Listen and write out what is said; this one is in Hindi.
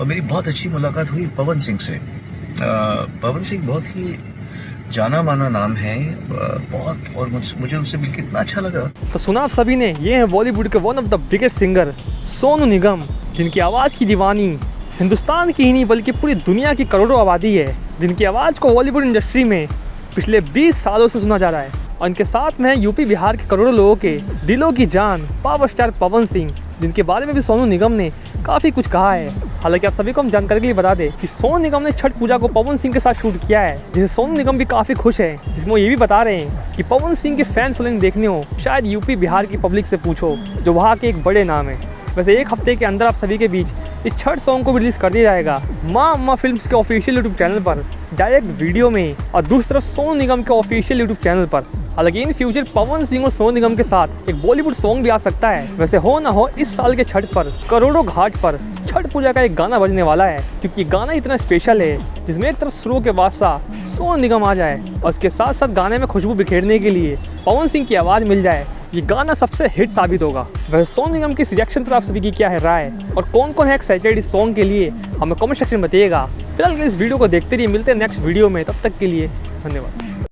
और मेरी बहुत अच्छी मुलाकात हुई पवन सिंह से। पवन सिंह बहुत ही जाना माना नाम है, बहुत, और मुझे उनसे मिलकर इतना अच्छा लगा। तो सुना आप सभी ने, ये हैं बॉलीवुड के one of the biggest singer Sonu Nigam, जिनकी आवाज़ की दीवानी हिंदुस्तान की ही नहीं बल्कि पूरी दुनिया की करोड़ों आबादी है, जिनकी आवाज़ को बॉलीवुड इंडस्ट्री में पिछले 20 सालों से सुना जा रहा है। और इनके साथ में यूपी बिहार के करोड़ों लोगों के दिलों की जान पावर स्टार पवन सिंह, जिनके बारे में भी सोनू निगम ने काफ़ी कुछ कहा है। हालांकि आप सभी को हम जानकारी के लिए बता दें कि सोनू निगम ने छठ पूजा को पवन सिंह के साथ शूट किया है, जिसे सोनू निगम भी काफ़ी खुश है, जिसमें वो ये भी बता रहे हैं कि पवन सिंह के फैन फॉलोइंग देखने हो शायद यूपी बिहार की पब्लिक से पूछो, जो वहाँ के एक बड़े नाम है। वैसे एक हफ्ते के अंदर आप सभी के बीच इस छठ सॉन्ग को भी रिलीज़ कर दिया जाएगा माँ अम्मा फिल्म्स के ऑफिशियल यूट्यूब चैनल पर डायरेक्ट वीडियो में, और दूसरी तरफ सोनू निगम के ऑफिशियल यूट्यूब चैनल पर। हालांकि इन फ्यूचर पवन सिंह और सोनू निगम के साथ एक बॉलीवुड सॉन्ग भी आ सकता है। वैसे हो ना हो, इस साल के छठ पर करोड़ों घाट पर छठ पूजा का एक गाना बजने वाला है, क्योंकि ये गाना इतना स्पेशल है जिसमें एक तरफ सुरों के बादशाह सोनू निगम आ जाए और उसके साथ साथ गाने में खुशबू बिखेरने के लिए पवन सिंह की आवाज़ मिल जाए। ये गाना सबसे हिट साबित होगा। वैसे सोनू निगम की रिएक्शन पर आप सभी की क्या है राय, और कौन कौन है एक्साइटेड इस सॉन्ग के लिए, हमें कमेंट सेक्शन में बताइएगा। फिलहाल इस वीडियो को देखते रहिए, मिलते हैं नेक्स्ट वीडियो में, तब तक के लिए धन्यवाद।